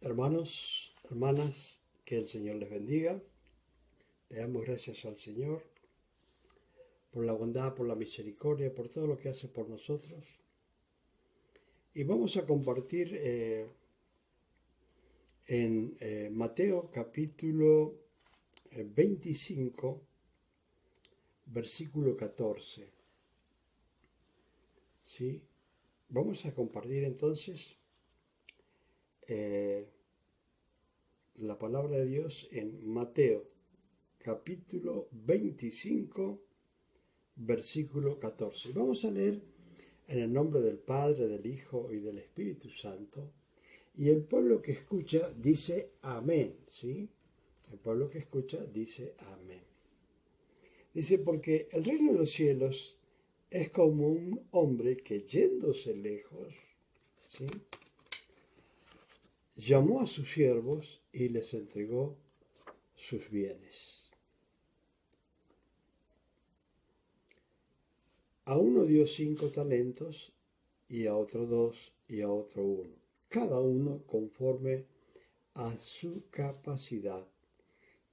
Hermanos, hermanas, que el Señor les bendiga. Le damos gracias al Señor por la bondad, por la misericordia, por todo lo que hace por nosotros. Y vamos a compartir en Mateo capítulo 25, versículo 14. ¿Sí? Vamos a compartir entonces eh, la palabra de Dios en Mateo capítulo 25, versículo 14. Vamos a leer en el nombre del Padre, del Hijo y del Espíritu Santo. Y el pueblo que escucha dice amén, ¿sí? El pueblo que escucha dice amén. Dice, porque el reino de los cielos es como un hombre que yéndose lejos, ¿sí?, llamó a sus siervos y les entregó sus bienes. A uno dio 5 talentos, y a otro 2, y a otro 1, cada uno conforme a su capacidad.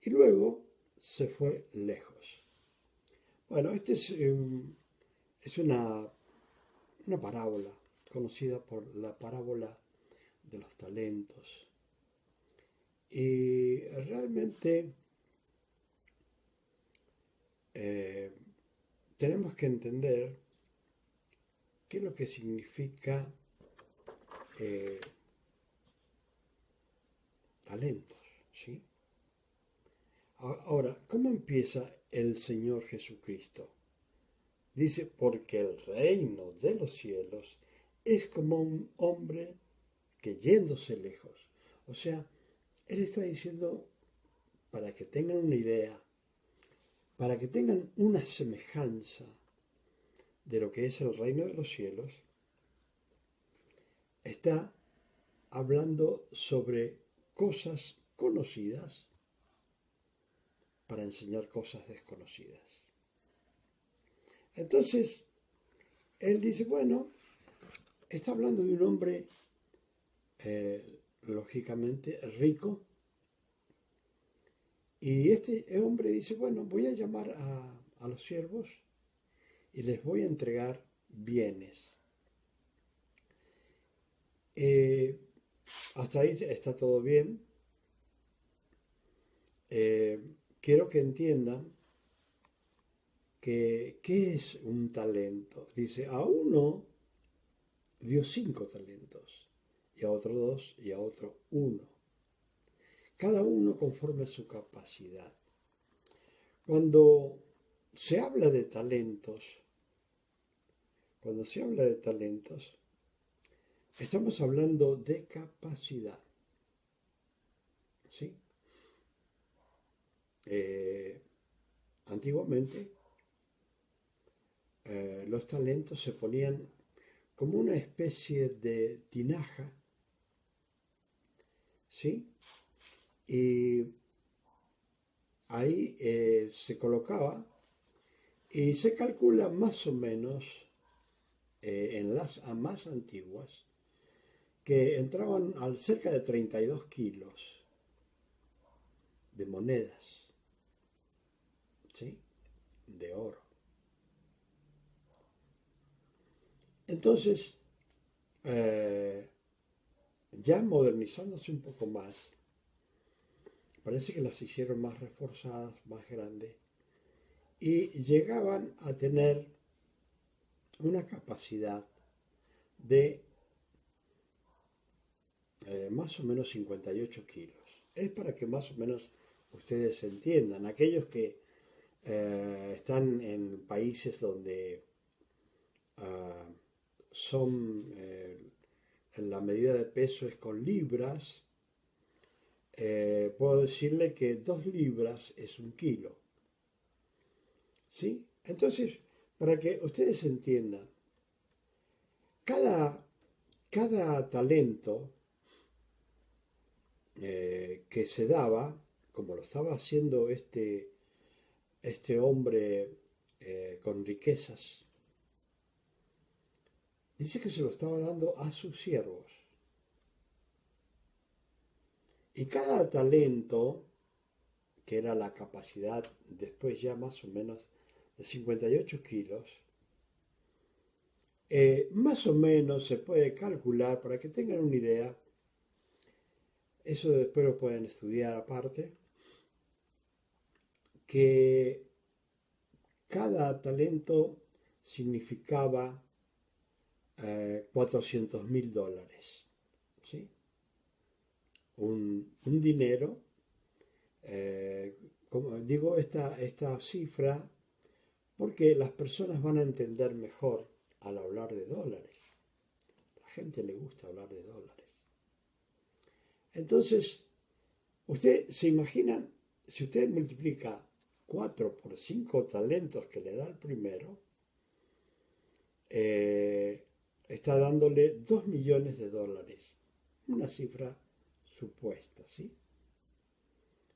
Y luego se fue lejos. Bueno, esta es una parábola conocida por la parábola de los talentos. Y realmente tenemos que entender qué es lo que significa talentos, ¿sí? Ahora, ¿cómo empieza el Señor Jesucristo? Dice, porque el reino de los cielos es como un hombre que yéndose lejos. O sea, Él está diciendo, para que tengan una idea, para que tengan una semejanza de lo que es el reino de los cielos, está hablando sobre cosas conocidas para enseñar cosas desconocidas. Entonces, él dice, bueno, está hablando de un hombre, lógicamente, rico, y este hombre dice, bueno, voy a llamar a los siervos y les voy a entregar bienes. Hasta ahí está todo bien. Quiero que entiendan que, ¿qué es un talento? Dice, a uno dio 5 talentos, y a otro 2, y a otro 1. Cada uno conforme a su capacidad. Cuando se habla de talentos, cuando se habla de talentos, estamos hablando de capacidad. ¿Sí? Antiguamente, los talentos se ponían como una especie de tinaja, ¿sí? Y ahí se colocaba y se calcula más o menos en las más antiguas que entraban al cerca de 32 kilos de monedas, ¿sí?, de oro. Entonces, ya modernizándose un poco más, parece que las hicieron más reforzadas, más grandes, y llegaban a tener una capacidad de más o menos 58 kilos. Es para que más o menos ustedes entiendan. Aquellos que están en países donde uh, son, la medida de peso es con libras, puedo decirle que 2 libras es 1 kilo. ¿Sí? Entonces, para que ustedes entiendan, cada, cada talento que se daba, como lo estaba haciendo este hombre con riquezas, dice que se lo estaba dando a sus siervos. Y cada talento, que era la capacidad después ya más o menos de 58 kilos, más o menos se puede calcular, para que tengan una idea, eso después lo pueden estudiar aparte, que cada talento significaba $400.000, ¿sí? Un dinero, como digo esta cifra, porque las personas van a entender mejor al hablar de dólares. A la gente le gusta hablar de dólares. Entonces, usted se imaginan, si usted multiplica 4 por 5 talentos que le da el primero, está dándole $2 millones. Una cifra supuesta, ¿sí?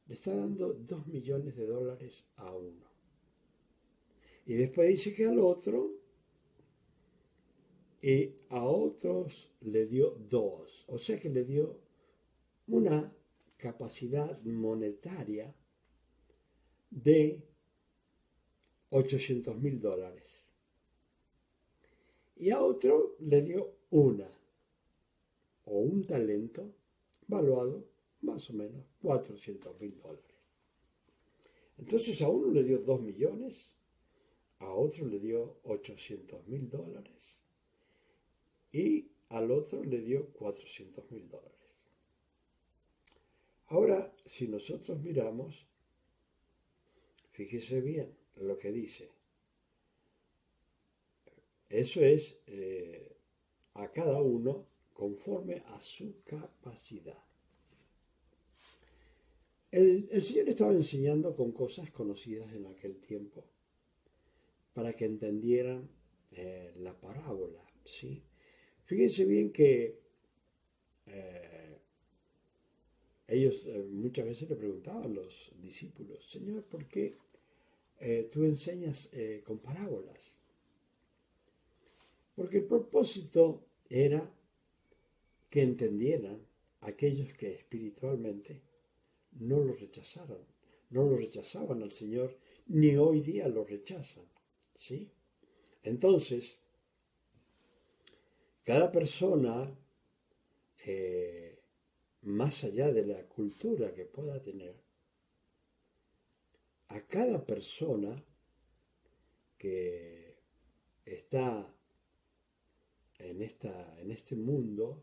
Le está dando $2 millones a uno. Y después dice que al otro, y a otros le dio 2. O sea que le dio una capacidad monetaria de $800.000. Y a otro le dio una, o un talento valuado más o menos $400.000. Entonces a uno le dio 2 millones, a otro le dio $800.000 y al otro le dio $400.000. Ahora, si nosotros miramos, fíjese bien lo que dice. Eso es a cada uno conforme a su capacidad. El Señor estaba enseñando con cosas conocidas en aquel tiempo para que entendieran la parábola, ¿sí? Fíjense bien que ellos muchas veces le preguntaban a los discípulos, Señor, ¿por qué tú enseñas con parábolas? Porque el propósito era que entendieran aquellos que espiritualmente no lo rechazaron, no lo rechazaban al Señor, ni hoy día lo rechazan, ¿sí? Entonces, cada persona, más allá de la cultura que pueda tener, a cada persona que está en este mundo,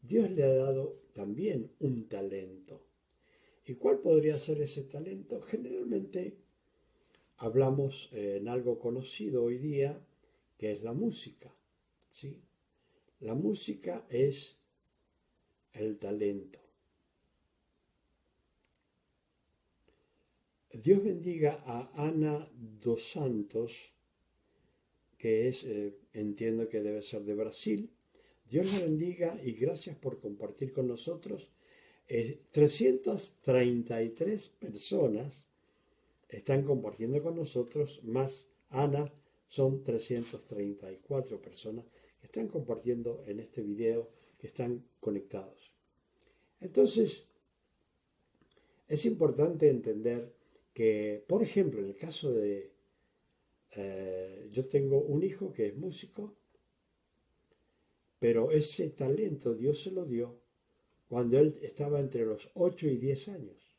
Dios le ha dado también un talento. ¿Y cuál podría ser ese talento? Generalmente hablamos en algo conocido hoy día, que es la música, ¿sí? La música es el talento. Dios bendiga a Ana dos Santos, que es, entiendo que debe ser de Brasil. Dios la bendiga y gracias por compartir con nosotros. 333 personas están compartiendo con nosotros, más Ana, son 334 personas que están compartiendo en este video, que están conectados. Entonces, es importante entender que, por ejemplo, en el caso de, yo tengo un hijo que es músico, pero ese talento Dios se lo dio cuando él estaba entre los 8 y 10 años.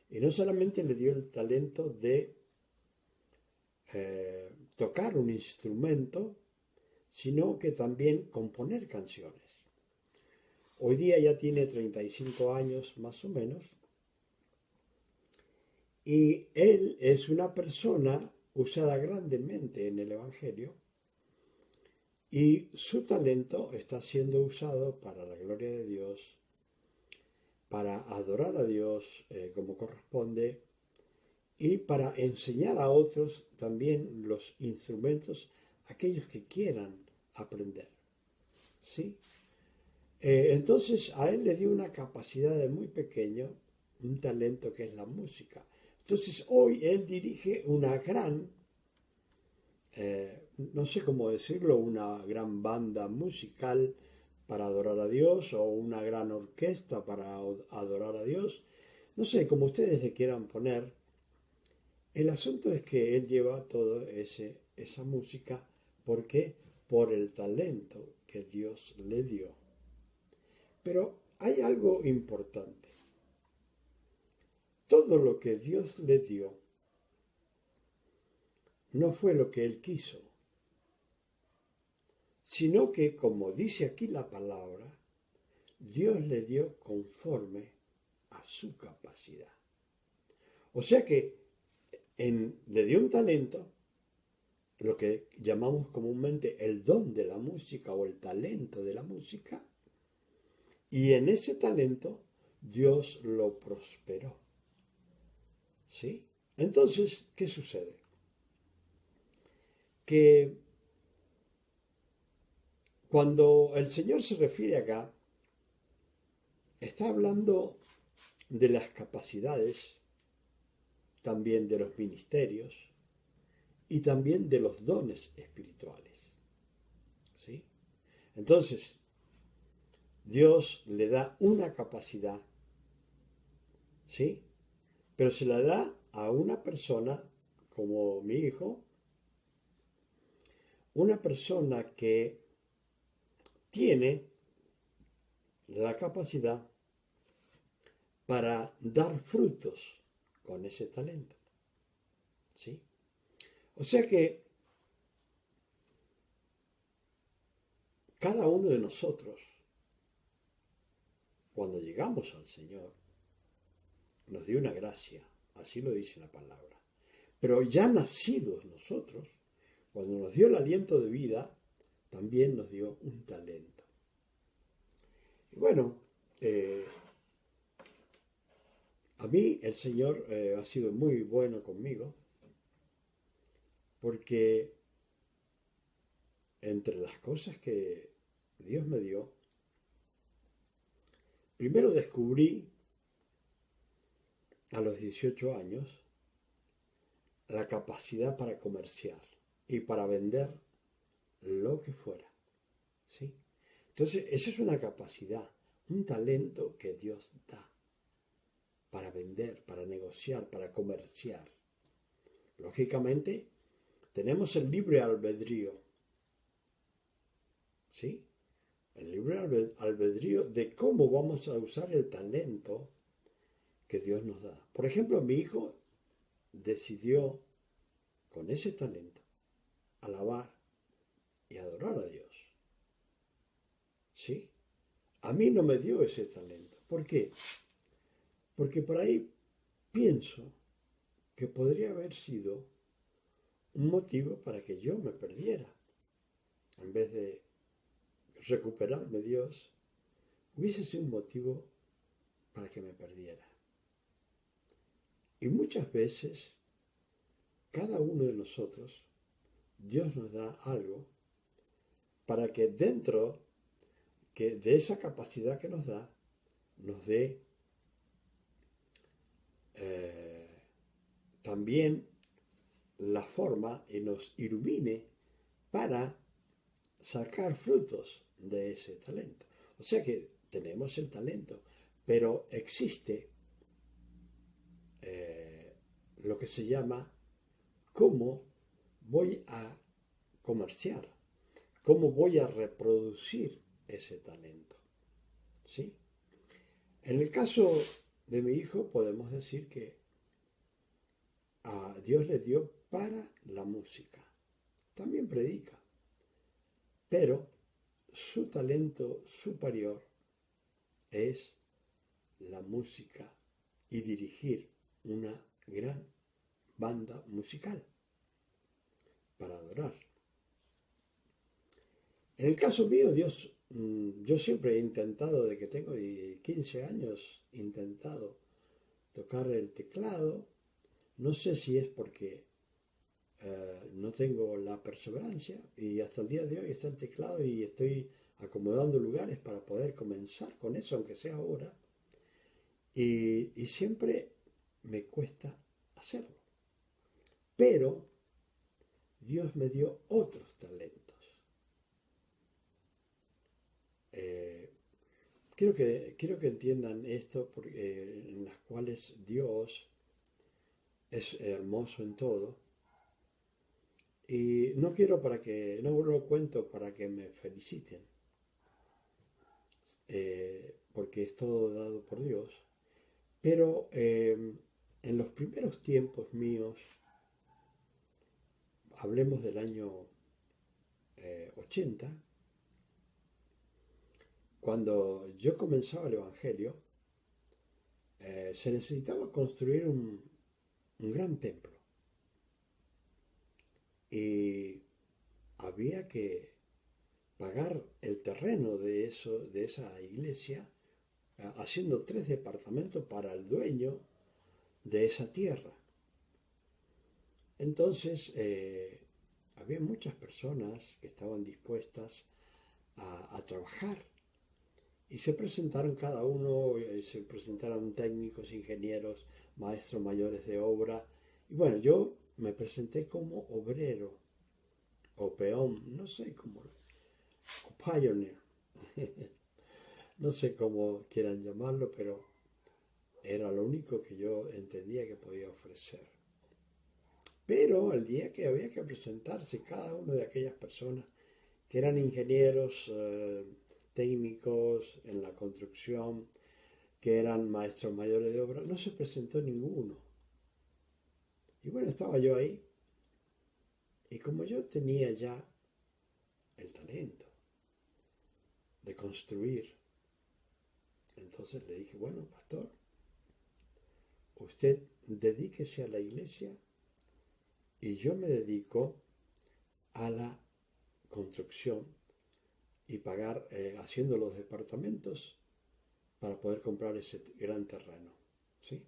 Y no solamente le dio el talento de tocar un instrumento, sino que también componer canciones. Hoy día ya tiene 35 años más o menos, y él es una persona usada grandemente en el Evangelio, y su talento está siendo usado para la gloria de Dios, para adorar a Dios como corresponde, y para enseñar a otros también los instrumentos, aquellos que quieran aprender, ¿sí? Entonces a él le dio una capacidad de muy pequeño, un talento que es la música. Entonces hoy él dirige una gran, no sé cómo decirlo, una gran banda musical para adorar a Dios o una gran orquesta para adorar a Dios. No sé, como ustedes le quieran poner. El asunto es que él lleva toda esa música. ¿Por qué? Por el talento que Dios le dio. Pero hay algo importante. Todo lo que Dios le dio no fue lo que él quiso, sino que, como dice aquí la palabra, Dios le dio conforme a su capacidad. O sea que le dio un talento, lo que llamamos comúnmente el don de la música o el talento de la música, y en ese talento Dios lo prosperó. ¿Sí? Entonces, ¿qué sucede? Que cuando el Señor se refiere acá, está hablando de las capacidades, también de los ministerios y también de los dones espirituales. ¿Sí? Entonces, Dios le da una capacidad, ¿sí? Pero se la da a una persona como mi hijo, una persona que tiene la capacidad para dar frutos con ese talento. ¿Sí? O sea que cada uno de nosotros, cuando llegamos al Señor, nos dio una gracia, así lo dice la palabra. Pero ya nacidos nosotros, cuando nos dio el aliento de vida, también nos dio un talento. Y bueno, a mí el Señor ha sido muy bueno conmigo, porque entre las cosas que Dios me dio, primero descubrí a los 18 años la capacidad para comerciar y para vender lo que fuera. ¿Sí? Entonces, esa es una capacidad, un talento que Dios da para vender, para negociar, para comerciar. Lógicamente, tenemos el libre albedrío. ¿Sí? El libre albedrío de cómo vamos a usar el talento que Dios nos da. Por ejemplo, mi hijo decidió con ese talento alabar y adorar a Dios. ¿Sí? A mí no me dio ese talento. ¿Por qué? Porque por ahí pienso que podría haber sido un motivo para que yo me perdiera. En vez de recuperarme Dios, hubiese sido un motivo para que me perdiera. Y muchas veces, cada uno de nosotros, Dios nos da algo para que dentro de esa capacidad que nos da, nos dé también la forma y nos ilumine para sacar frutos de ese talento. O sea que tenemos el talento, pero existe lo que se llama cómo voy a comerciar, cómo voy a reproducir ese talento. ¿Sí? En el caso de mi hijo podemos decir que a Dios le dio para la música. También predica, pero su talento superior es la música y dirigir una gran banda musical para adorar. En el caso mío, yo siempre he intentado, de que tengo 15 años, he intentado tocar el teclado. No sé si es porque no tengo la perseverancia y hasta el día de hoy está el teclado y estoy acomodando lugares para poder comenzar con eso, aunque sea ahora. Y siempre me cuesta hacerlo. Pero Dios me dio otros talentos. quiero que entiendan esto porque, en las cuales Dios es hermoso en todo. Y no quiero no lo cuento para que me feliciten, porque es todo dado por Dios. Pero en los primeros tiempos míos, hablemos del año 80, cuando yo comenzaba el Evangelio, se necesitaba construir un gran templo. Y había que pagar el terreno de esa iglesia, haciendo 3 departamentos para el dueño de esa tierra. Entonces, había muchas personas que estaban dispuestas a trabajar y se presentaron cada uno, se presentaron técnicos, ingenieros, maestros mayores de obra. Y bueno, yo me presenté como obrero o peón, no sé cómo, o pioneer, no sé cómo quieran llamarlo, pero era lo único que yo entendía que podía ofrecer. Pero el día que había que presentarse cada una de aquellas personas que eran ingenieros, técnicos en la construcción, que eran maestros mayores de obra, no se presentó ninguno. Y bueno, estaba yo ahí. Y como yo tenía ya el talento de construir, entonces le dije, bueno, pastor, usted dedíquese a la iglesia y yo me dedico a la construcción y pagar, haciendo los departamentos para poder comprar ese gran terreno. ¿Sí?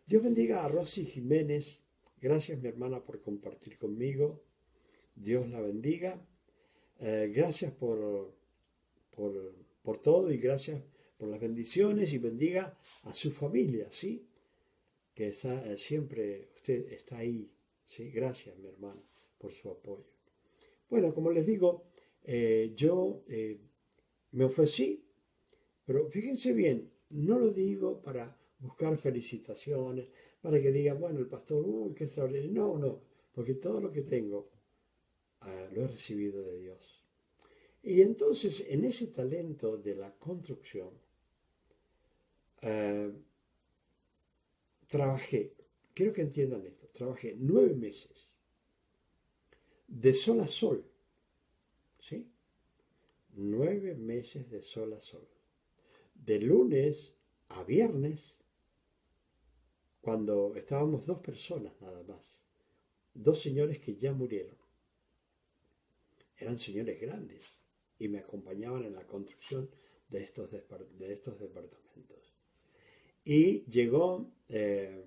Dios bendiga a Rosy Jiménez. Gracias, mi hermana, por compartir conmigo. Dios la bendiga. Gracias por todo y gracias por las bendiciones y bendiga a su familia, ¿sí? Que está, siempre usted está ahí, ¿sí? Gracias, mi hermana, por su apoyo. Bueno, como les digo, yo me ofrecí, pero fíjense bien, no lo digo para buscar felicitaciones, para que digan, bueno, el pastor, qué extraordinario. No, no, porque todo lo que tengo lo he recibido de Dios. Y entonces, en ese talento de la construcción, eh, trabajé, quiero que entiendan esto, trabajé 9 meses de sol a sol, ¿sí? 9 meses de sol a sol. De lunes a viernes, cuando estábamos 2 personas nada más, 2 señores que ya murieron. Eran señores grandes y me acompañaban en la construcción de estos departamentos. Y llegó el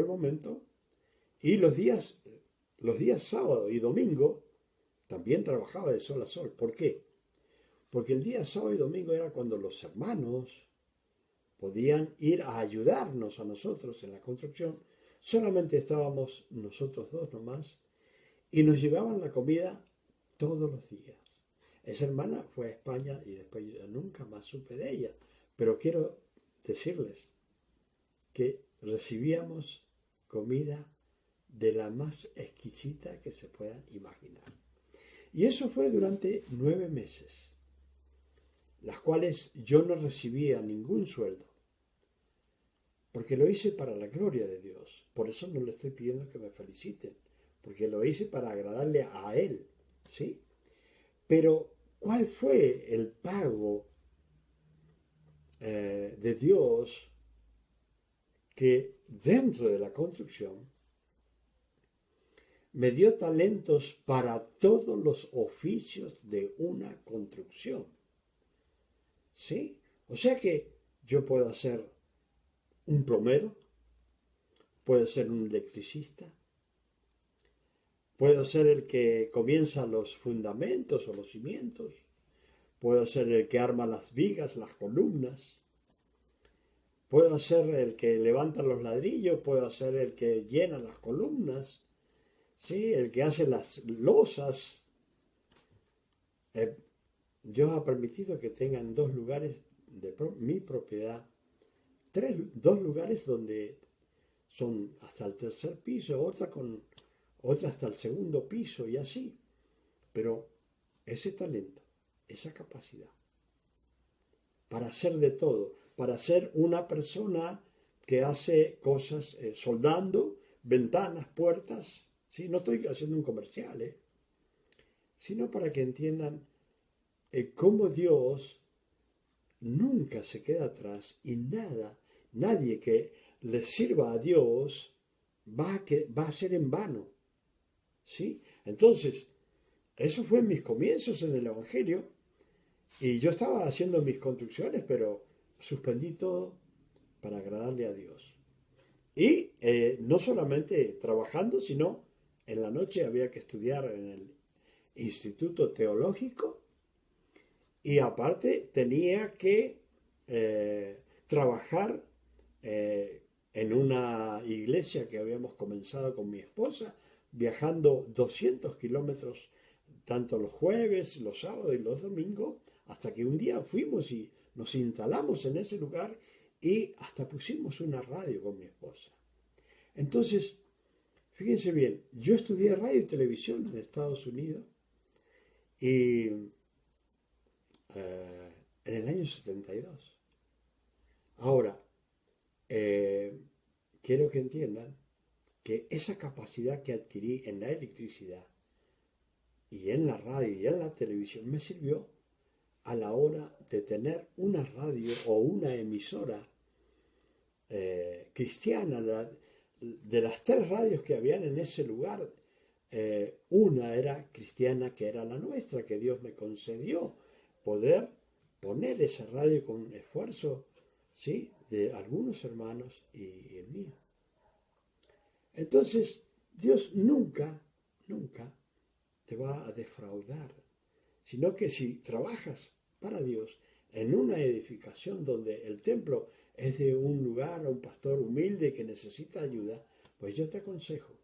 momento y los días sábado y domingo también trabajaba de sol a sol. ¿Por qué? Porque el día sábado y domingo era cuando los hermanos podían ir a ayudarnos a nosotros en la construcción. Solamente estábamos nosotros dos nomás y nos llevaban la comida todos los días. Esa hermana fue a España y después yo nunca más supe de ella. Pero quiero decirles que recibíamos comida de la más exquisita que se puedan imaginar. Y eso fue durante 9 meses, las cuales yo no recibía ningún sueldo, porque lo hice para la gloria de Dios. Por eso no le estoy pidiendo que me feliciten, porque lo hice para agradarle a Él, ¿sí? Pero, ¿cuál fue el pago de Dios que dentro de la construcción me dio talentos para todos los oficios de una construcción? ¿Sí? O sea que yo puedo ser un plomero, puedo ser un electricista, puedo ser el que comienza los fundamentos o los cimientos, puedo ser el que arma las vigas, las columnas, puedo ser el que levanta los ladrillos, puedo ser el que llena las columnas, ¿sí? El que hace las losas. Dios ha permitido que tengan dos lugares de mi propiedad, dos lugares donde son hasta el tercer piso, otra hasta el segundo piso y así. Pero ese talento, esa capacidad para hacer de todo, para ser una persona que hace cosas soldando, ventanas, puertas, ¿sí? No estoy haciendo un comercial, sino para que entiendan cómo Dios nunca se queda atrás y nadie que le sirva a Dios va a ser en vano, ¿sí? Entonces, eso fue en mis comienzos en el Evangelio y yo estaba haciendo mis construcciones, pero suspendí todo para agradarle a Dios. Y no solamente trabajando, sino en la noche había que estudiar en el Instituto Teológico y aparte tenía que trabajar en una iglesia que habíamos comenzado con mi esposa, viajando 200 kilómetros tanto los jueves, los sábados y los domingos, hasta que un día fuimos y nos instalamos en ese lugar y hasta pusimos una radio con mi esposa. Entonces, fíjense bien, yo estudié radio y televisión en Estados Unidos y en el año 72. Ahora, quiero que entiendan que esa capacidad que adquirí en la electricidad y en la radio y en la televisión me sirvió a la hora de tener una radio o una emisora cristiana. De las tres radios que habían en ese lugar, una era cristiana, que era la nuestra, que Dios me concedió poder poner esa radio con esfuerzo, ¿sí?, de algunos hermanos y el mío. Entonces, Dios nunca te va a defraudar, sino que si trabajas para Dios en una edificación donde el templo es de un lugar, a un pastor humilde que necesita ayuda, pues yo te aconsejo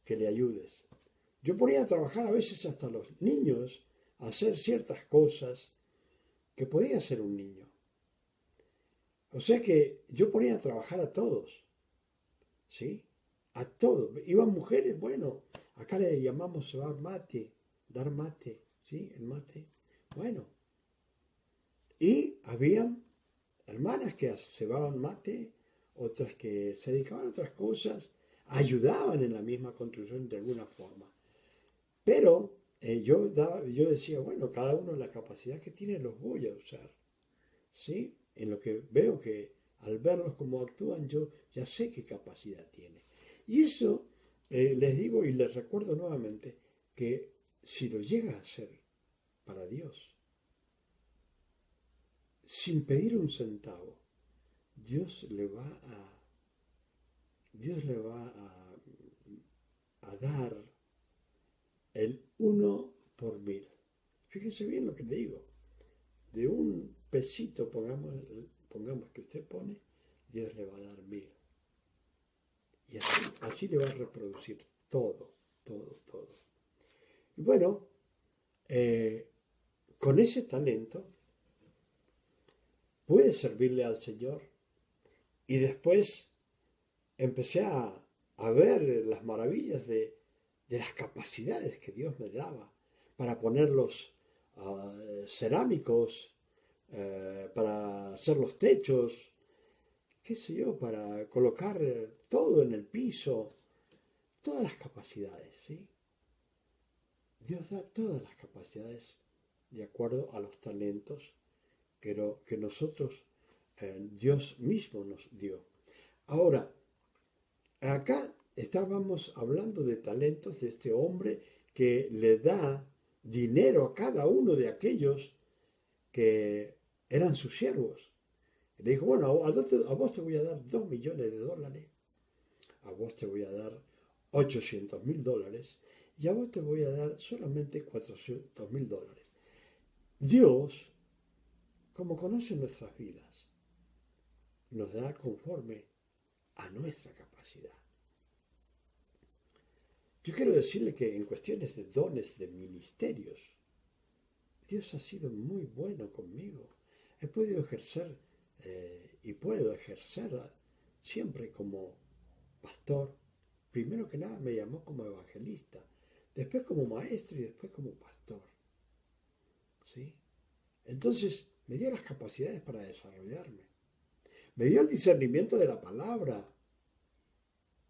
que le ayudes. Yo ponía a trabajar a veces hasta los niños a hacer ciertas cosas que podía hacer un niño. O sea que yo ponía a trabajar a todos, ¿sí? A todos. Iban mujeres, bueno, acá le llamamos dar mate, ¿sí? El mate. Bueno. Y habían hermanas que cebaban mate, otras que se dedicaban a otras cosas, ayudaban en la misma construcción de alguna forma. Pero yo decía, bueno, cada uno la capacidad que tiene los voy a usar, ¿sí? En lo que veo que al verlos cómo actúan, yo ya sé qué capacidad tiene. Y eso les digo y les recuerdo nuevamente que si lo llega a hacer para Dios, sin pedir un centavo, Dios le va a dar el 1 por 1000. Fíjense bien lo que le digo. De un pesito, pongamos que usted pone, Dios le va a dar 1000. Y así le va a reproducir todo. Y bueno, con ese talento pude servirle al Señor. Y después empecé a ver las maravillas de las capacidades que Dios me daba para poner los cerámicos, para hacer los techos, qué sé yo, para colocar todo en el piso, todas las capacidades, ¿sí? Dios da todas las capacidades de acuerdo a los talentos que nosotros, Dios mismo nos dio. Ahora, acá estábamos hablando de talentos de este hombre que le da dinero a cada uno de aquellos que eran sus siervos. Le dijo, bueno, a vos te voy a dar $2 millones, a vos te voy a dar $800,000 y a vos te voy a dar solamente $400,000. Dios, como conoce nuestras vidas, nos da conforme a nuestra capacidad. Yo quiero decirle que en cuestiones de dones, de ministerios, Dios ha sido muy bueno conmigo. He podido ejercer y puedo ejercer siempre como pastor. Primero que nada me llamó como evangelista, después como maestro y después como pastor. ¿Sí? Entonces me dio las capacidades para desarrollarme. Me dio el discernimiento de la palabra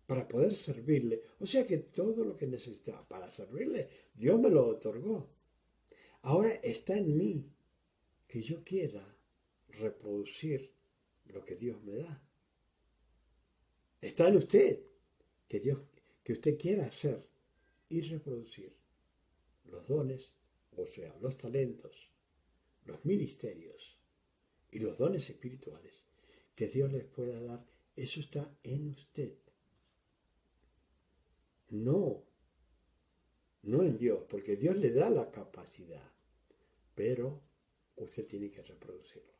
para poder servirle. O sea que todo lo que necesitaba para servirle, Dios me lo otorgó. Ahora está en mí que yo quiera reproducir lo que Dios me da. Está en usted que usted quiera hacer y reproducir los dones, o sea, los talentos, los ministerios y los dones espirituales que Dios les pueda dar. Eso está en usted. No en Dios, porque Dios le da la capacidad, pero usted tiene que reproducirlo.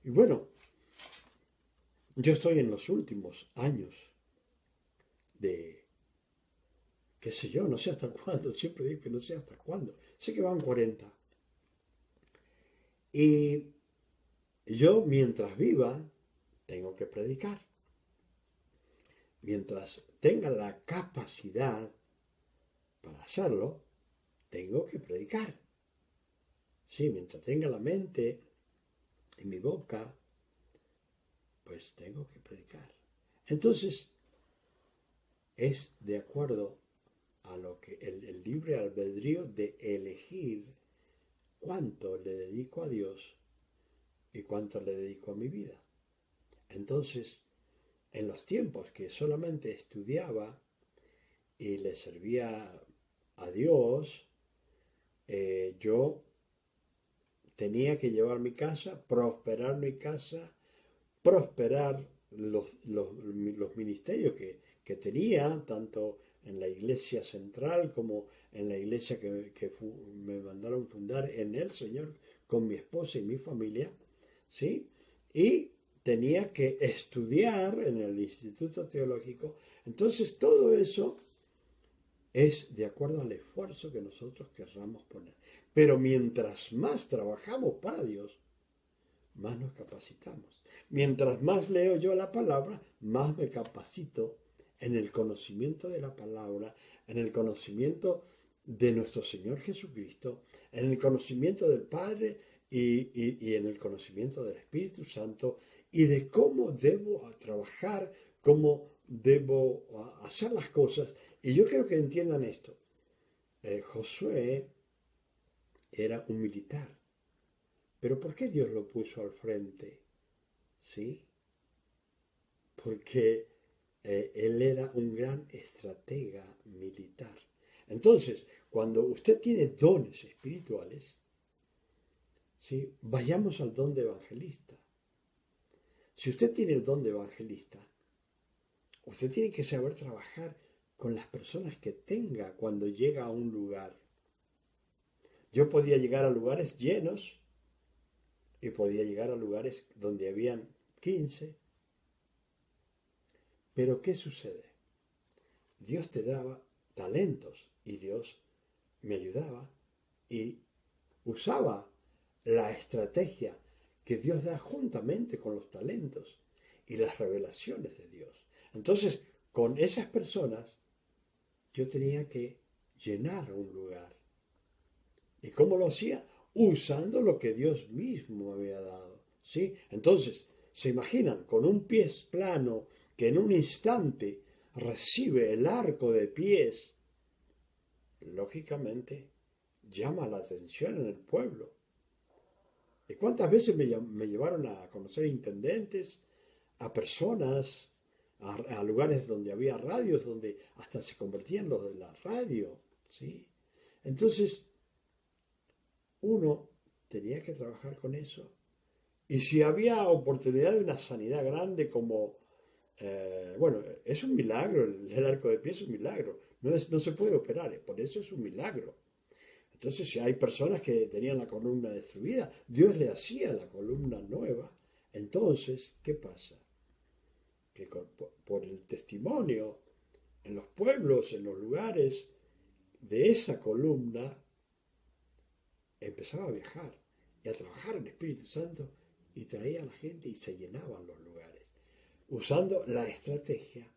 Y bueno, yo estoy en los últimos años de, qué sé yo, no sé hasta cuándo, siempre digo que no sé hasta cuándo, sé que van 40. Y yo mientras viva, tengo que predicar. Mientras tenga la capacidad para hacerlo, tengo que predicar. Sí, mientras tenga la mente en mi boca, pues tengo que predicar. Entonces, es de acuerdo a lo que el libre albedrío de elegir cuánto le dedico a Dios y cuánto le dedico a mi vida. Entonces, en los tiempos que solamente estudiaba y le servía a Dios, yo tenía que llevar mi casa, prosperar mi casa, prosperar los ministerios que tenía, tanto en la iglesia central como en la iglesia que me mandaron fundar en el Señor con mi esposa y mi familia, ¿sí? Y tenía que estudiar en el Instituto Teológico. Entonces todo eso es de acuerdo al esfuerzo que nosotros querramos poner. Pero mientras más trabajamos para Dios, más nos capacitamos. Mientras más leo yo la palabra, más me capacito en el conocimiento de la palabra, en el conocimiento de nuestro Señor Jesucristo, en el conocimiento del Padre y en el conocimiento del Espíritu Santo y de cómo debo trabajar, cómo debo hacer las cosas. Y yo quiero que entiendan esto. Josué era un militar. Pero ¿por qué Dios lo puso al frente? ¿Sí? Porque él era un gran estratega militar. Entonces, cuando usted tiene dones espirituales, ¿sí? Vayamos al don de evangelista. Si usted tiene el don de evangelista, usted tiene que saber trabajar con las personas que tenga cuando llega a un lugar. Yo podía llegar a lugares llenos y podía llegar a lugares donde habían 15. Pero ¿qué sucede? Dios te daba talentos y Dios me ayudaba y usaba la estrategia que Dios da juntamente con los talentos y las revelaciones de Dios. Entonces, con esas personas, yo tenía que llenar un lugar. ¿Y cómo lo hacía? Usando lo que Dios mismo me había dado. ¿Sí? Entonces, ¿se imaginan? Con un pie plano que en un instante recibe el arco de pies, lógicamente llama la atención en el pueblo. ¿Y cuántas veces me llevaron a conocer intendentes, a personas, a lugares donde había radios, donde hasta se convertían los de la radio? ¿Sí? Entonces, uno tenía que trabajar con eso. Y si había oportunidad de una sanidad grande como, bueno, es un milagro, el arco de pie es un milagro, no se puede operar, por eso es un milagro. Entonces, si hay personas que tenían la columna destruida, Dios le hacía la columna nueva. Entonces, ¿qué pasa? Que por el testimonio en los pueblos, en los lugares de esa columna, empezaba a viajar y a trabajar el Espíritu Santo y traía a la gente y se llenaban los lugares, usando la estrategia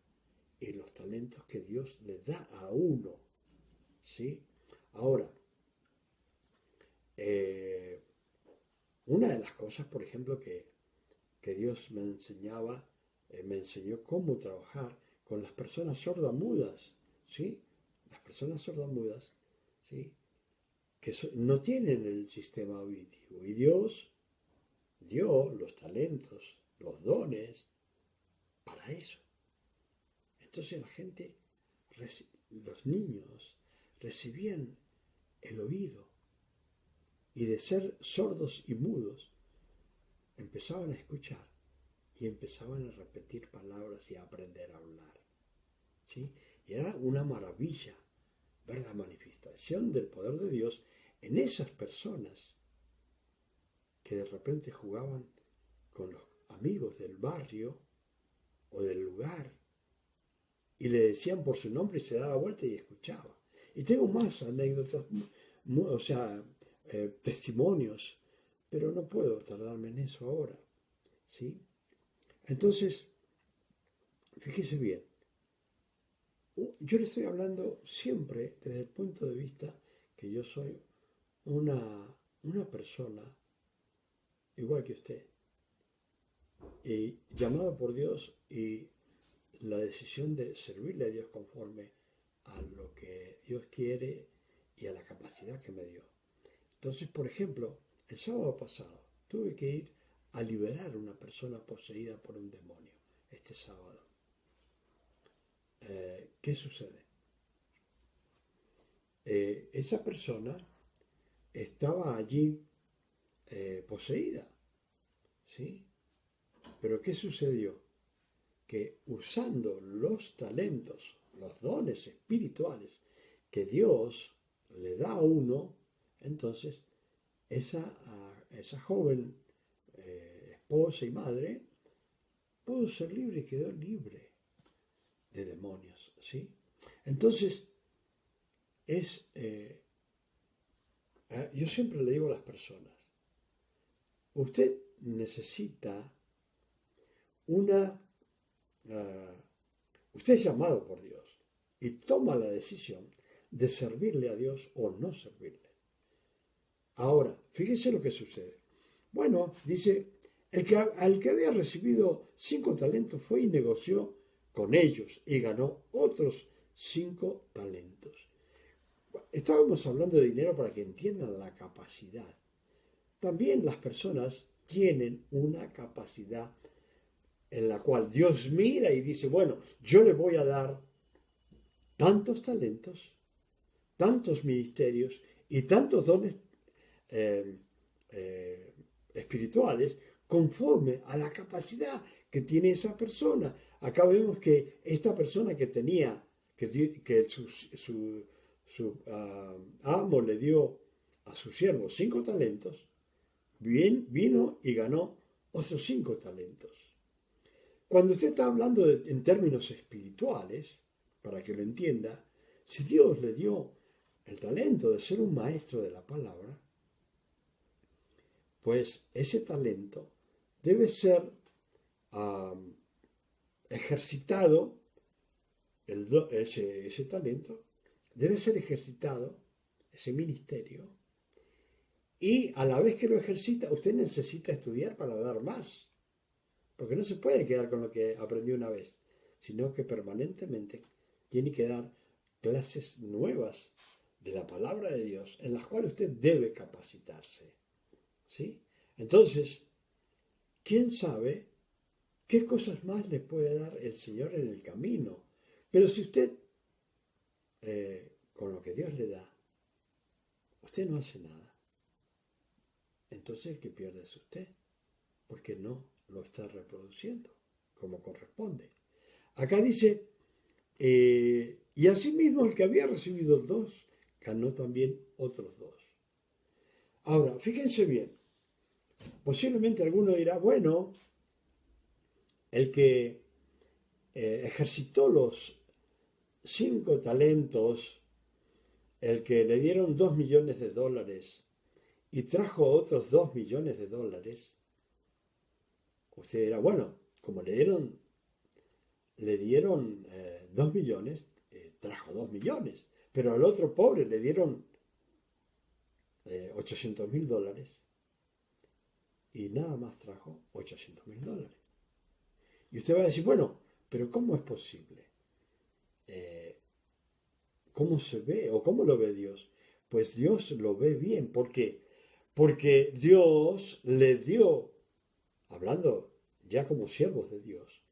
y los talentos que Dios le da a uno. ¿Sí? Ahora, una de las cosas, por ejemplo, que Dios me enseñó cómo trabajar con las personas sordamudas, ¿sí? Las personas sordamudas, ¿sí? Que no tienen el sistema auditivo. Y Dios dio los talentos, los dones para eso. Entonces la gente, los niños, recibían el oído y de ser sordos y mudos, empezaban a escuchar y empezaban a repetir palabras y a aprender a hablar. ¿Sí? Y era una maravilla ver la manifestación del poder de Dios en esas personas que de repente jugaban con los amigos del barrio o del lugar y le decían por su nombre y se daba vuelta y escuchaba. Y tengo más anécdotas, testimonios, pero no puedo tardarme en eso ahora. ¿Sí? Entonces, fíjese bien, yo le estoy hablando siempre desde el punto de vista que yo soy una persona igual que usted, y llamado por Dios y la decisión de servirle a Dios conforme a lo que Dios quiere y a la capacidad que me dio. Entonces, por ejemplo, el sábado pasado tuve que ir a liberar a una persona poseída por un demonio este sábado. ¿Qué sucede? Esa persona estaba allí poseída, ¿sí? Pero ¿qué sucedió? Que usando los talentos, los dones espirituales que Dios le da a uno, entonces esa joven esposa y madre pudo ser libre y quedó libre de demonios, ¿sí? Entonces, yo siempre le digo a las personas, usted necesita usted es llamado por Dios y toma la decisión de servirle a Dios o no servirle. Ahora, fíjese lo que sucede. Bueno, dice, al que había recibido 5 talentos fue y negoció con ellos y ganó otros 5 talentos. Estábamos hablando de dinero para que entiendan la capacidad. También las personas tienen una capacidad en la cual Dios mira y dice, bueno, yo le voy a dar tantos talentos, tantos ministerios y tantos dones espirituales conforme a la capacidad que tiene esa persona. Acá vemos que esta persona que tenía, que su amo le dio a su siervo 5 talentos, vino y ganó otros 5 talentos. Cuando usted está hablando en términos espirituales, para que lo entienda, si Dios le dio el talento de ser un maestro de la palabra, pues ese talento debe ser ejercitado, ese talento debe ser ejercitado, ese ministerio, y a la vez que lo ejercita, usted necesita estudiar para dar más, porque no se puede quedar con lo que aprendió una vez, sino que permanentemente tiene que dar clases nuevas de la palabra de Dios, en las cuales usted debe capacitarse. ¿Sí? Entonces, ¿quién sabe qué cosas más le puede dar el Señor en el camino? Pero si usted, con lo que Dios le da, usted no hace nada, entonces el que pierde es usted, porque no lo está reproduciendo como corresponde. Acá dice, y asimismo el que había recibido 2, ganó también otros 2. Ahora, fíjense bien, posiblemente alguno dirá, bueno, el que ejercitó los 5 talentos, el que le dieron $2 millones, y trajo otros 2 millones de dólares, usted dirá, bueno, como le dieron 2 millones, trajo 2 millones, pero al otro pobre le dieron 800.000 dólares y nada más trajo 800.000 dólares. Y usted va a decir, bueno, pero ¿cómo es posible? Eh, ¿Cómo se ve o cómo lo ve Dios? Pues Dios lo ve bien. ¿Por qué? Porque Dios le dio, hablando ya como siervos de Dios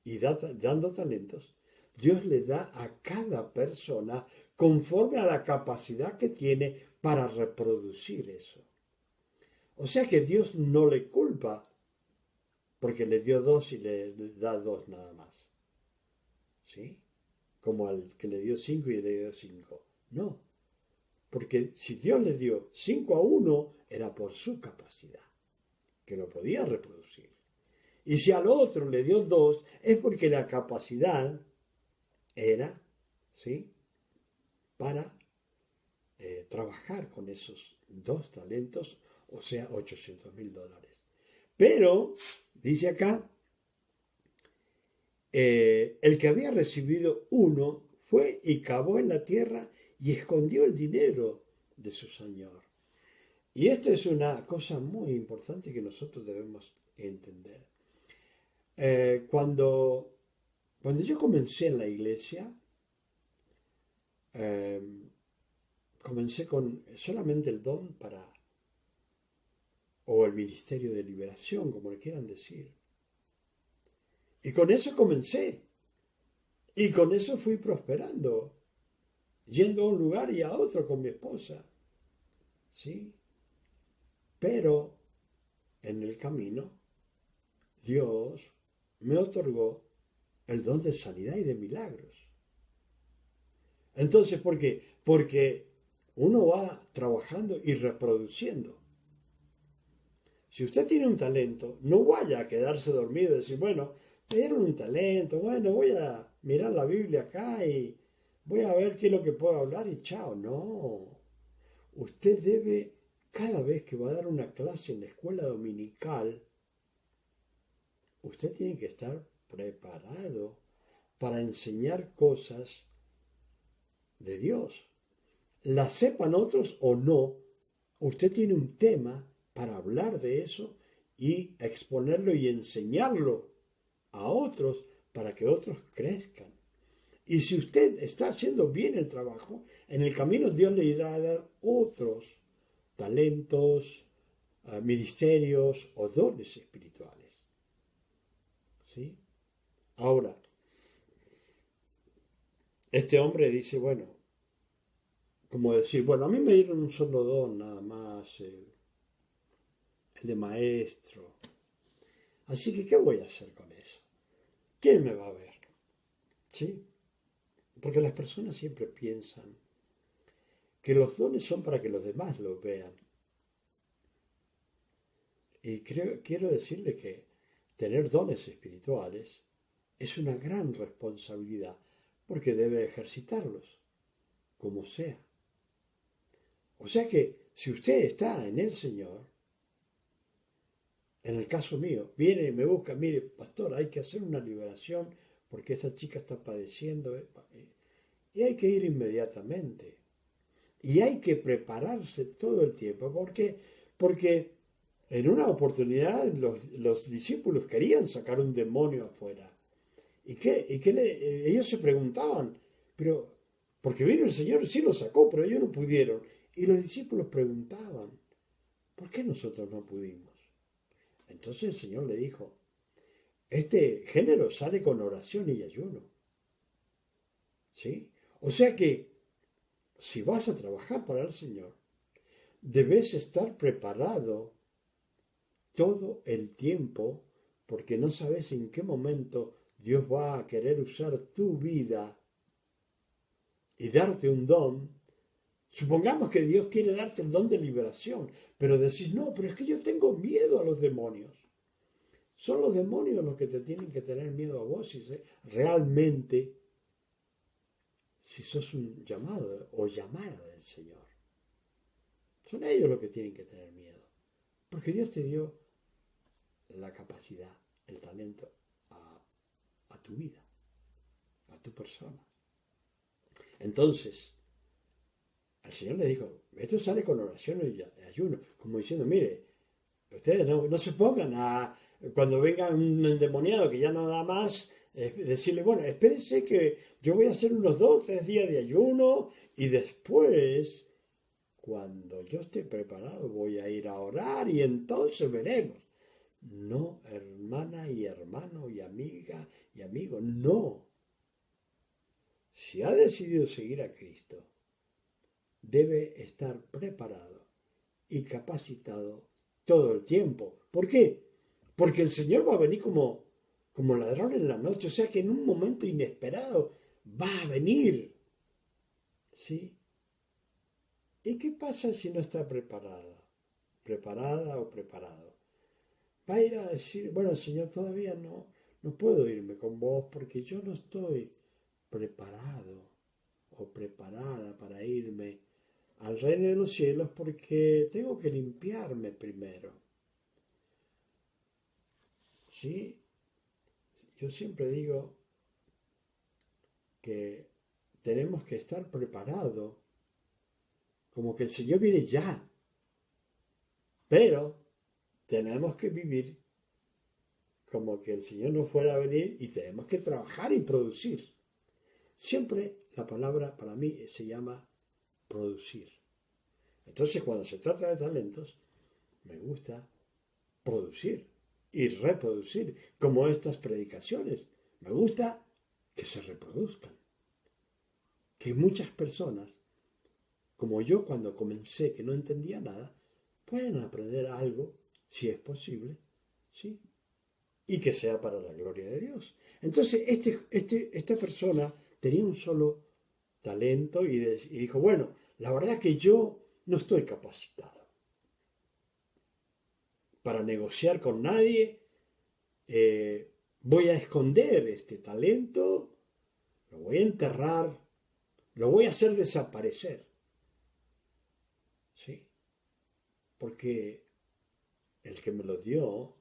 y dando talentos, Dios le da a cada persona conforme a la capacidad que tiene para reproducir eso. O sea que Dios no le culpa porque le dio dos y le da dos nada más. ¿Sí? Como al que le dio 5 y le dio 5. No, porque si Dios le dio 5 a uno, era por su capacidad, que lo podía reproducir. Y si al otro le dio 2, es porque la capacidad era, ¿sí?, para trabajar con esos 2 talentos, o sea, 800.000 dólares. Pero, dice acá, el que había recibido uno fue y cavó en la tierra y escondió el dinero de su señor. Y esto es una cosa muy importante que nosotros debemos entender. Cuando yo comencé en la iglesia, eh, comencé con solamente el don o el ministerio de liberación, como le quieran decir. Y con eso comencé. Y con eso fui prosperando, yendo a un lugar y a otro con mi esposa. ¿Sí? Pero en el camino, Dios me otorgó el don de sanidad y de milagros. Entonces, ¿por qué? Porque uno va trabajando y reproduciendo. Si usted tiene un talento, no vaya a quedarse dormido y decir, bueno, me dieron un talento, bueno, voy a mirar la Biblia acá y voy a ver qué es lo que puedo hablar y chao. No. Usted debe, cada vez que va a dar una clase en la escuela dominical, usted tiene que estar preparado para enseñar cosas de Dios. Las sepan otros o no, usted tiene un tema para hablar de eso y exponerlo y enseñarlo a otros para que otros crezcan. Y si usted está haciendo bien el trabajo, en el camino Dios le irá a dar otros talentos, ministerios o dones espirituales. ¿Sí? Ahora, este hombre dice, bueno, como decir, bueno, a mí me dieron un solo don nada más, el de maestro. Así que, ¿qué voy a hacer con eso? ¿Quién me va a ver? ¿Sí? Porque las personas siempre piensan que los dones son para que los demás los vean. Y quiero decirle que tener dones espirituales es una gran responsabilidad porque debe ejercitarlos, como sea. O sea que si usted está en el Señor, en el caso mío, viene y me busca, mire, pastor, hay que hacer una liberación porque esta chica está padeciendo, y hay que ir inmediatamente. Y hay que prepararse todo el tiempo, porque en una oportunidad los discípulos querían sacar un demonio afuera. Ellos se preguntaban, pero, porque vino el Señor, sí lo sacó, pero ellos no pudieron. Y los discípulos preguntaban, ¿por qué nosotros no pudimos? Entonces el Señor le dijo, este género sale con oración y ayuno. ¿Sí? O sea que si vas a trabajar para el Señor, debes estar preparado todo el tiempo porque no sabes en qué momento Dios va a querer usar tu vida y darte un don. Supongamos que Dios quiere darte el don de liberación, pero decís, no, pero es que yo tengo miedo a los demonios. Son los demonios los que te tienen que tener miedo a vos realmente si sos un llamado o llamada del Señor. Son ellos los que tienen que tener miedo. Porque Dios te dio la capacidad, el talento a tu vida, a tu persona. Entonces, al Señor le dijo, esto sale con oración y ayuno, como diciendo, mire, ustedes no se pongan cuando venga un endemoniado que ya no da más, decirle, bueno, espérense que yo voy a hacer unos 2 o 3 días de ayuno y después, cuando yo esté preparado, voy a ir a orar y entonces veremos. No, hermana y hermano y amiga y amigo, no. Si ha decidido seguir a Cristo, debe estar preparado y capacitado todo el tiempo. ¿Por qué? Porque el Señor va a venir como ladrón en la noche, o sea que en un momento inesperado va a venir. ¿Sí? ¿Y qué pasa si no está preparada? Preparada o preparado. Va a ir a decir, bueno, Señor, todavía no puedo irme con vos porque yo no estoy preparado o preparada para irme al reino de los cielos porque tengo que limpiarme primero. ¿Sí? Yo siempre digo que tenemos que estar preparados, como que el Señor viene ya, pero tenemos que vivir como que el Señor no fuera a venir y tenemos que trabajar y producir. Siempre la palabra para mí se llama producir. Entonces cuando se trata de talentos, me gusta producir y reproducir, como estas predicaciones. Me gusta que se reproduzcan. Que muchas personas, como yo cuando comencé que no entendía nada, puedan aprender algo, si es posible, ¿sí? Y que sea para la gloria de Dios. Entonces, esta persona tenía un solo talento y dijo, bueno, la verdad que yo no estoy capacitado para negociar con nadie, voy a esconder este talento, lo voy a enterrar, lo voy a hacer desaparecer. ¿Sí? Porque el que me lo dio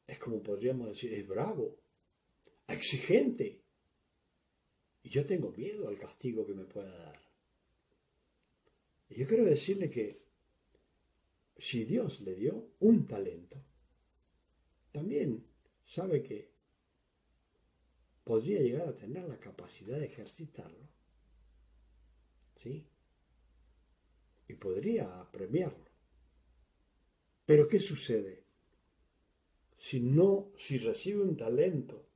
es como podríamos decir, es bravo, exigente. Y yo tengo miedo al castigo que me pueda dar. Y yo quiero decirle que si Dios le dio un talento, también sabe que podría llegar a tener la capacidad de ejercitarlo. ¿Sí? Y podría premiarlo. Pero ¿qué sucede? Si recibe un talento,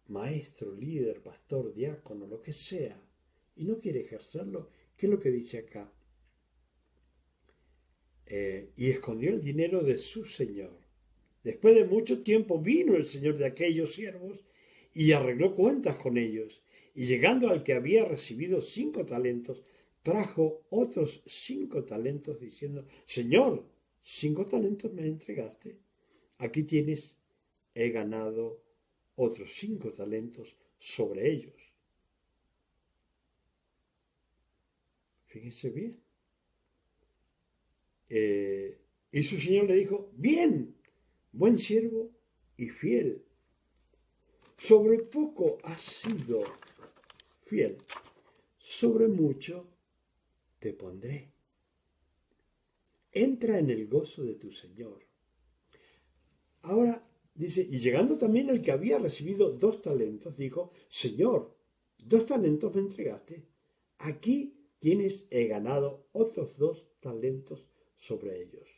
maestro, líder, pastor, diácono, lo que sea, y no quiere ejercerlo, ¿qué es lo que dice acá? Y escondió el dinero de su señor. Después de mucho tiempo vino el señor de aquellos siervos y arregló cuentas con ellos. Y llegando al que había recibido 5 talentos, trajo otros 5 talentos diciendo, Señor, 5 talentos me entregaste. Aquí tienes, he ganado otros 5 talentos sobre ellos. Fíjense bien. Y su señor le dijo, bien, buen siervo y fiel. Sobre poco has sido fiel, sobre mucho te pondré. Entra en el gozo de tu Señor. Ahora dice, y llegando también el que había recibido 2 talentos, dijo, Señor, 2 talentos me entregaste, aquí tienes, he ganado otros 2 talentos sobre ellos.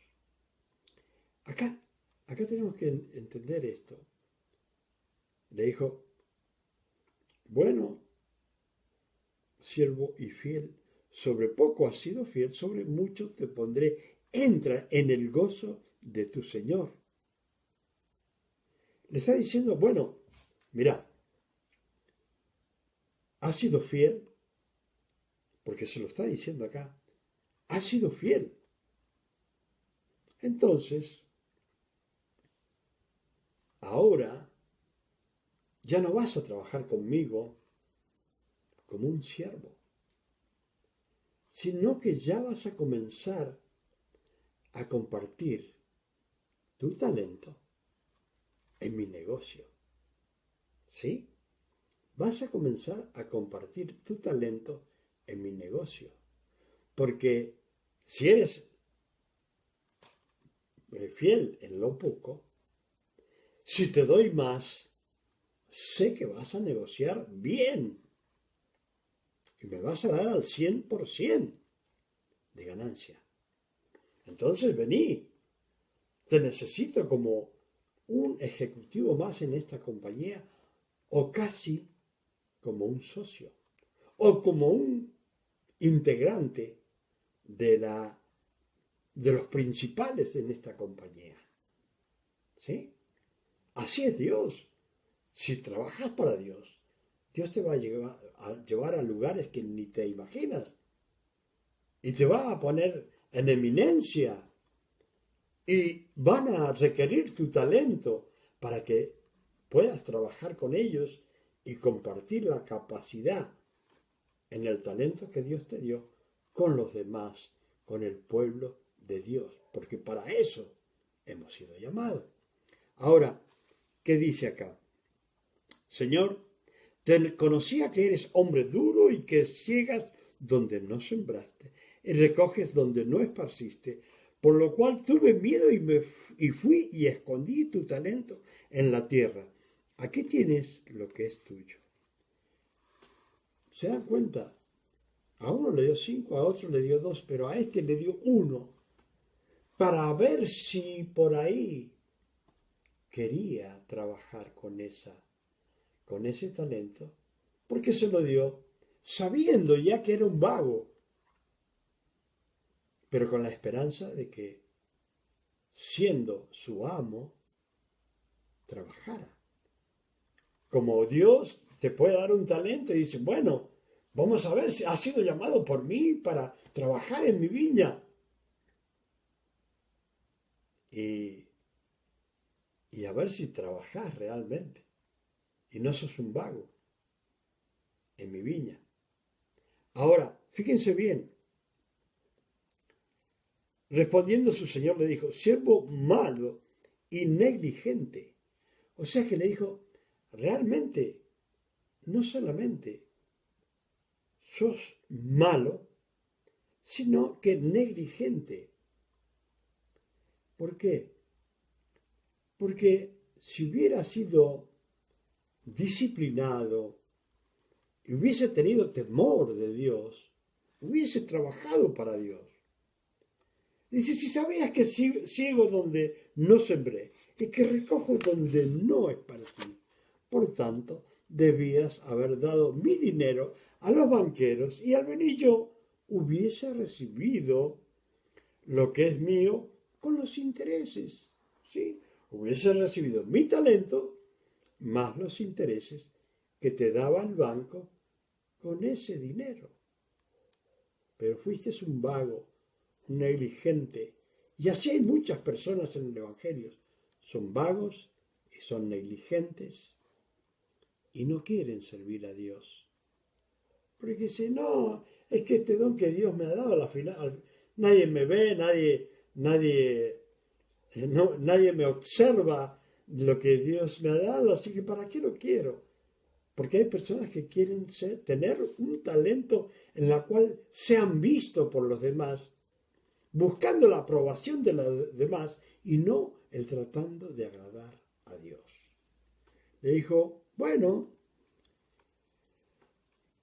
Acá tenemos que entender esto. Le dijo, bueno, siervo y fiel, sobre poco has sido fiel, sobre mucho te pondré. Entra en el gozo de tu Señor. Le está diciendo, bueno, mira, has sido fiel, porque se lo está diciendo acá, has sido fiel. Entonces, ahora ya no vas a trabajar conmigo como un siervo, sino que ya vas a comenzar a compartir tu talento en mi negocio. ¿Sí? Vas a comenzar a compartir tu talento en mi negocio. Porque si eres fiel en lo poco, si te doy más, sé que vas a negociar bien y me vas a dar al 100% de ganancia. Entonces vení, te necesito como un ejecutivo más en esta compañía o casi como un socio o como un integrante de los principales en esta compañía. ¿Sí? Así es Dios. Si trabajas para Dios, Dios te va a llevar a lugares que ni te imaginas. Y te va a poner en eminencia. Y van a requerir tu talento para que puedas trabajar con ellos y compartir la capacidad en el talento que Dios te dio con los demás, con el pueblo de Dios. Porque para eso hemos sido llamados. Ahora, ¿qué dice acá? Señor, te conocía que eres hombre duro y que ciegas donde no sembraste y recoges donde no esparciste, por lo cual tuve miedo y fui y escondí tu talento en la tierra. Aquí tienes lo que es tuyo. ¿Se dan cuenta? A uno le dio 5, a otro le dio 2, pero a este le dio 1, para ver si por ahí quería trabajar con ese talento, porque se lo dio sabiendo ya que era un vago, pero con la esperanza de que, siendo su amo, trabajara. Como Dios te puede dar un talento y dice, bueno, vamos a ver si has sido llamado por mí para trabajar en mi viña. Y a ver si trabajas realmente y no sos un vago en mi viña. Ahora, fíjense bien, respondiendo su señor le dijo, siervo malo y negligente. O sea que le dijo, realmente, no solamente sos malo, sino que negligente. ¿Por qué? Porque si hubiera sido disciplinado y hubiese tenido temor de Dios, hubiese trabajado para Dios. Dice, si sabías que ciego donde no sembré y que recojo donde no esparcí, por tanto, debías haber dado mi dinero a los banqueros y al venir yo hubiese recibido lo que es mío con los intereses. ¿Sí? Hubiese recibido mi talento más los intereses que te daba el banco con ese dinero. Pero fuiste un vago, un negligente, y así hay muchas personas en el Evangelio. Son vagos y son negligentes y no quieren servir a Dios. Porque dicen, no, es que este don que Dios me ha dado a la final, nadie me ve, nadie me observa lo que Dios me ha dado, así que ¿para qué lo quiero? Porque hay personas que quieren tener un talento en la cual sean vistos por los demás, buscando la aprobación de los demás y no el tratando de agradar a Dios. Le dijo, bueno,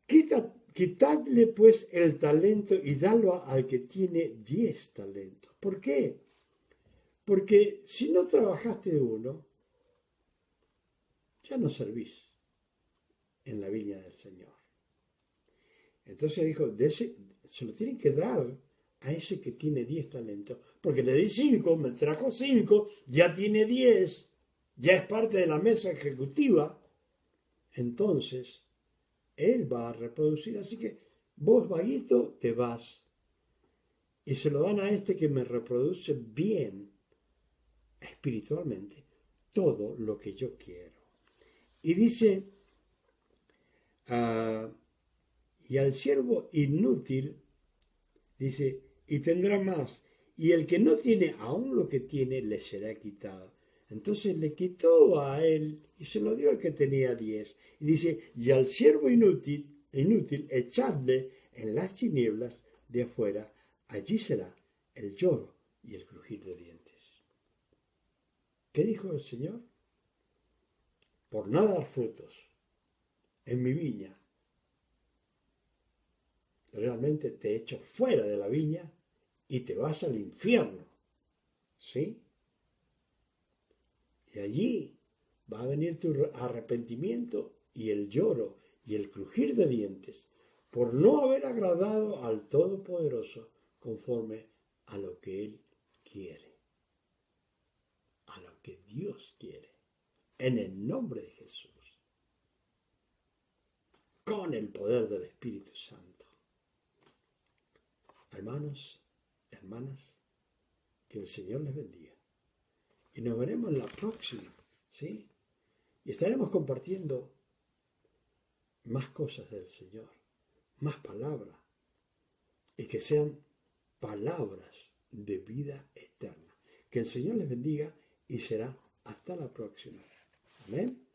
quitadle pues el talento y dalo al que tiene 10 talentos. ¿Por qué? Porque si no trabajaste uno, ya no servís en la viña del Señor. Entonces dijo, se lo tienen que dar a ese que tiene 10 talentos, porque le di 5, me trajo 5, ya tiene 10, ya es parte de la mesa ejecutiva, entonces él va a reproducir, así que vos, vaguito, te vas. Y se lo dan a este que me reproduce bien, espiritualmente, todo lo que yo quiero. Y dice, y al siervo inútil Dice, y tendrá más. Y el que no tiene aún lo que tiene, le será quitado. Entonces le quitó a él y se lo dio al que tenía 10. Y dice, y al siervo inútil, echadle en las tinieblas de afuera. Allí será el lloro y el crujir de dientes. ¿Qué dijo el Señor? Por no dar frutos en mi viña, realmente te echo fuera de la viña y te vas al infierno. ¿Sí? Y allí va a venir tu arrepentimiento y el lloro y el crujir de dientes por no haber agradado al Todopoderoso conforme a lo que Él quiere, a lo que Dios quiere, en el nombre de Jesús, con el poder del Espíritu Santo. Hermanos, hermanas, que el Señor les bendiga. Y nos veremos en la próxima, ¿sí? Y estaremos compartiendo más cosas del Señor, más palabras, y que sean palabras de vida eterna. Que el Señor les bendiga y será hasta la próxima. Amén.